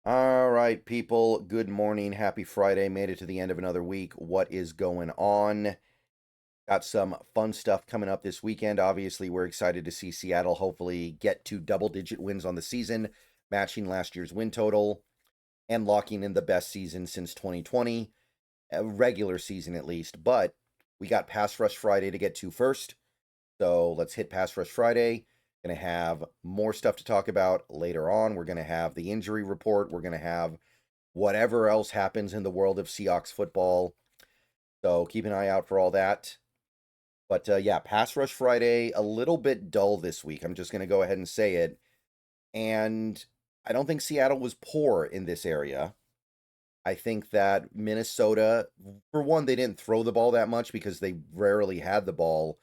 All right, people. Good morning. Happy Friday. Made it to the end of another week. What is going on? Got some fun stuff coming up this weekend. Obviously, we're excited to see Seattle hopefully get to double-digit wins on the season, matching last year's win total and locking in the best season since 2020, a regular season at least. But we got Pass Rush Friday to get to first. So let's hit Pass Rush Friday. Going to have more stuff to talk about later on. We're going to have the injury report. We're going to have whatever else happens in the world of Seahawks football. So keep an eye out for all that. But yeah, Pass Rush Friday, a little bit dull this week. I'm just going to go ahead and say it. And I don't think Seattle was poor in this area. I think that Minnesota, for one, they didn't throw the ball that much because they rarely had the ball.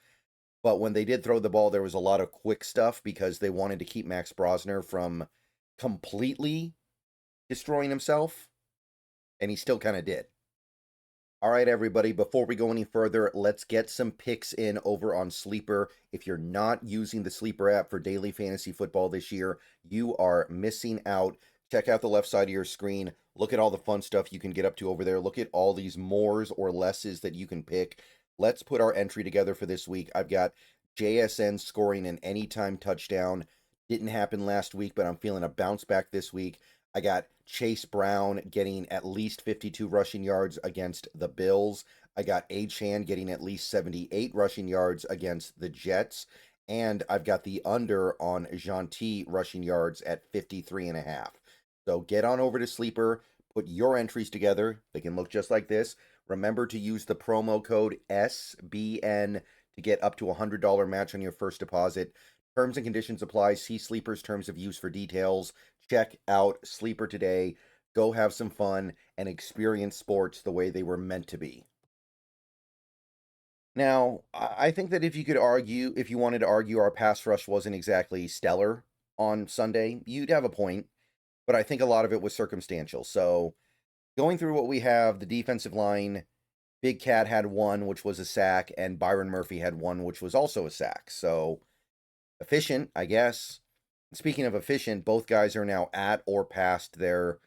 But when they did throw the ball, there was a lot of quick stuff because they wanted to keep Max Brosner from completely destroying himself. And he still kind of did. All right, everybody, before we go any further, let's get some picks in over on Sleeper. If you're not using the Sleeper app for daily fantasy football this year, you are missing out. Check out the left side of your screen. Look at all the fun stuff you can get up to over there. Look at all these mores or lesses that you can pick. Let's put our entry together for this week. I've got JSN scoring an anytime touchdown. Didn't happen last week, but I'm feeling a bounce back this week. I got Chase Brown getting at least 52 rushing yards against the Bills. I got Achane getting at least 78 rushing yards against the Jets. And I've got the under on Gentil rushing yards at 53.5. So get on over to Sleeper, put your entries together. They can look just like this. Remember to use the promo code SBN to get up to a $100 match on your first deposit. Terms and conditions apply. See Sleeper's terms of use for details. Check out Sleeper today. Go have some fun and experience sports the way they were meant to be. Now, I think that if you wanted to argue our pass rush wasn't exactly stellar on Sunday, you'd have a point. But I think a lot of it was circumstantial. So going through what we have, the defensive line, Big Cat had one, which was a sack, and Byron Murphy had one, which was also a sack. So efficient, I guess. Speaking of efficient, both guys are now at or past their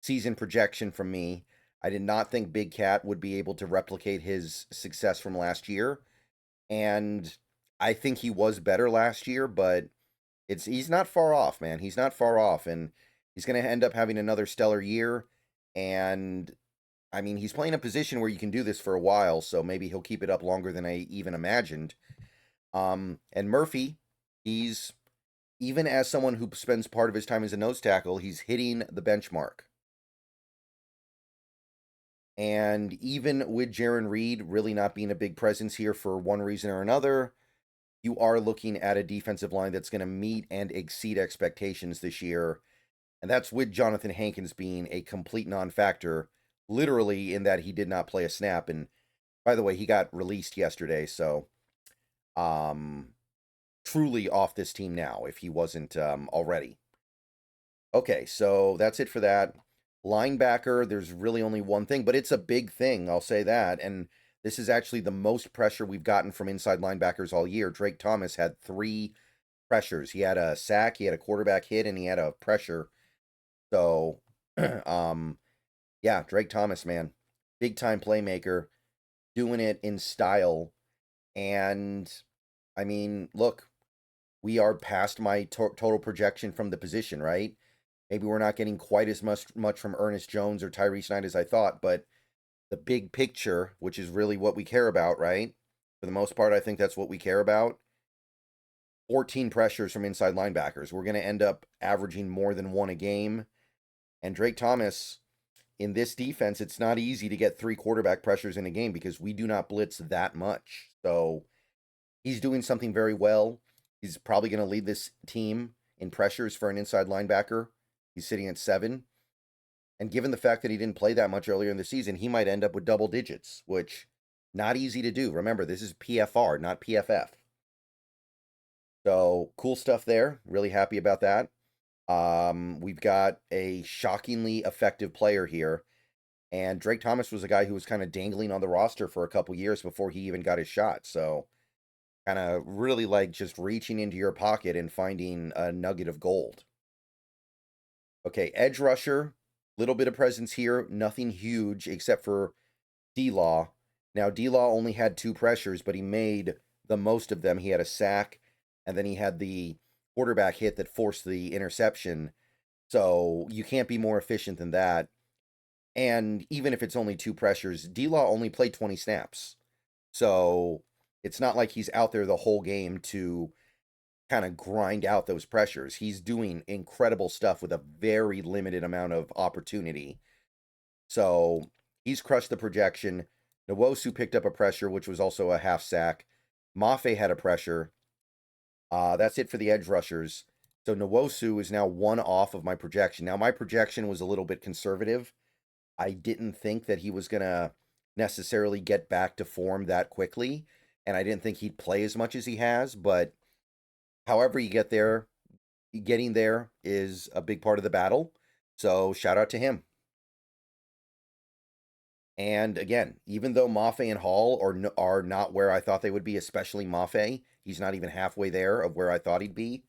season projection from me. I did not think Big Cat would be able to replicate his success from last year. And I think he was better last year, but he's not far off, man. He's not far off. And he's gonna end up having another stellar year. And I mean, he's playing a position where you can do this for a while, so maybe he'll keep it up longer than I even imagined. And Murphy, he's even as someone who spends part of his time as a nose tackle, he's hitting the benchmark. And even with Jarran Reed really not being a big presence here for one reason or another, you are looking at a defensive line that's going to meet and exceed expectations this year. And that's with Jonathan Hankins being a complete non-factor, literally in that he did not play a snap. And by the way, he got released yesterday, so truly off this team now if he wasn't already. Okay, so that's it for that. Linebacker, there's really only one thing, but it's a big thing, I'll say that. And this is actually the most pressure we've gotten from inside linebackers all year. Drake Thomas had 3 pressures. He had a sack, he had a quarterback hit, and he had a pressure. So, yeah, Drake Thomas, man, big time playmaker, doing it in style. And I mean, look, we are past my total projection from the position, right? Maybe we're not getting quite as much from Ernest Jones or Tyrese Knight as I thought, but the big picture, which is really what we care about, right? For the most part, I think that's what we care about. 14 pressures from inside linebackers. We're going to end up averaging more than 1 a game. And Drake Thomas, in this defense, it's not easy to get 3 quarterback pressures in a game because we do not blitz that much. So he's doing something very well. He's probably going to lead this team in pressures for an inside linebacker. He's sitting at 7. And given the fact that he didn't play that much earlier in the season, he might end up with double digits, which not easy to do. Remember, this is PFR, not PFF. So cool stuff there. Really happy about that. We've got a shockingly effective player here. And Drake Thomas was a guy who was kind of dangling on the roster for a couple years before he even got his shot. So kind of really like just reaching into your pocket and finding a nugget of gold. Okay, edge rusher. Little bit of presence here, nothing huge except for D-Law. Now, D-Law only had 2 pressures, but he made the most of them. He had a sack, and then he had the quarterback hit that forced the interception. So you can't be more efficient than that. And even if it's only 2 pressures, D-Law only played 20 snaps. So it's not like he's out there the whole game to kind of grind out those pressures. He's doing incredible stuff with a very limited amount of opportunity. So he's crushed the projection. Nwosu picked up a pressure, which was also a half sack. Mafe had a pressure. That's it for the edge rushers. So Nwosu is now 1 off of my projection. Now, my projection was a little bit conservative. I didn't think that he was going to necessarily get back to form that quickly, and I didn't think he'd play as much as he has, but however you get there, getting there is a big part of the battle. So shout out to him. And again, even though Mafe and Hall are not where I thought they would be, especially Mafe, he's not even halfway there of where I thought he'd be.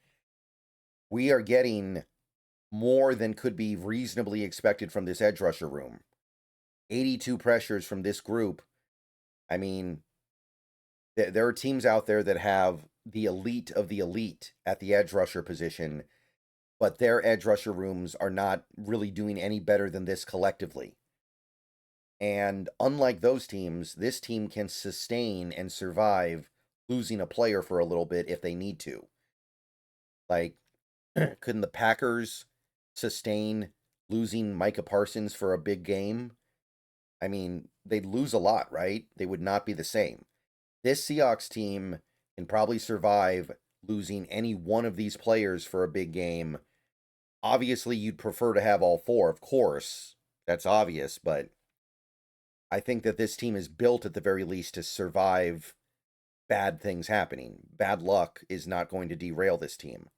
We are getting more than could be reasonably expected from this edge rusher room. 82 pressures from this group. I mean, there are teams out there that have the elite of the elite at the edge rusher position, but their edge rusher rooms are not really doing any better than this collectively. And unlike those teams, this team can sustain and survive losing a player for a little bit if they need to. Like, couldn't the Packers sustain losing Micah Parsons for a big game? I mean, they'd lose a lot, right? They would not be the same. This Seahawks team can probably survive losing any one of these players for a big game. Obviously, you'd prefer to have all 4, of course. That's obvious, but I think that this team is built at the very least to survive bad things happening. Bad luck is not going to derail this team.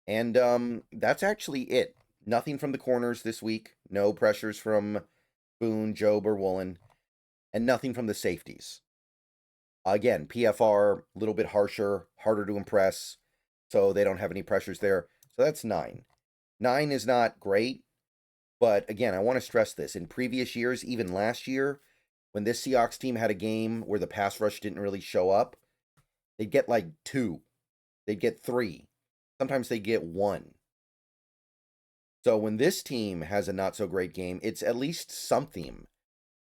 And that's actually it. Nothing from the corners this week. No pressures from Boone, Job, or Woolen. And nothing from the safeties. Again, PFR, a little bit harsher, harder to impress. So they don't have any pressures there. So that's 9. 9 is not great. But again, I want to stress this. In previous years, even last year, when this Seahawks team had a game where the pass rush didn't really show up, they'd get like 2. They'd get 3. Sometimes they get 1. So when this team has a not so great game, it's at least something.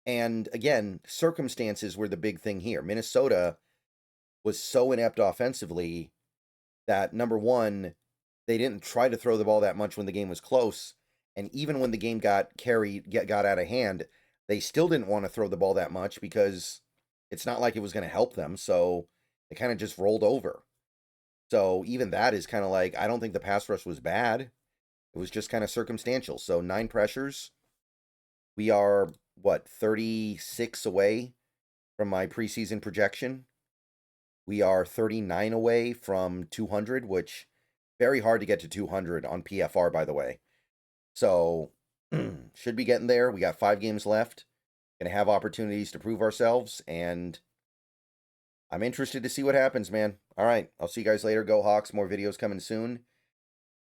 And again, circumstances were the big thing here. Minnesota was so inept offensively that, number one, they didn't try to throw the ball that much when the game was close. And even when the game got out of hand, they still didn't want to throw the ball that much because it's not like it was going to help them. So they kind of just rolled over. So even that is kind of like, I don't think the pass rush was bad. It was just kind of circumstantial. So 9 pressures. We are, 36 away from my preseason projection. We are 39 away from 200, which very hard to get to 200 on PFR, by the way. So should be getting there. We got 5 games left. Going to have opportunities to prove ourselves, and I'm interested to see what happens, man. All right, I'll see you guys later. Go Hawks. More videos coming soon.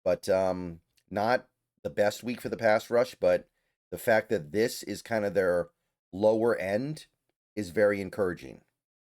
But not the best week for the pass rush, but the fact that this is kind of their lower end is very encouraging.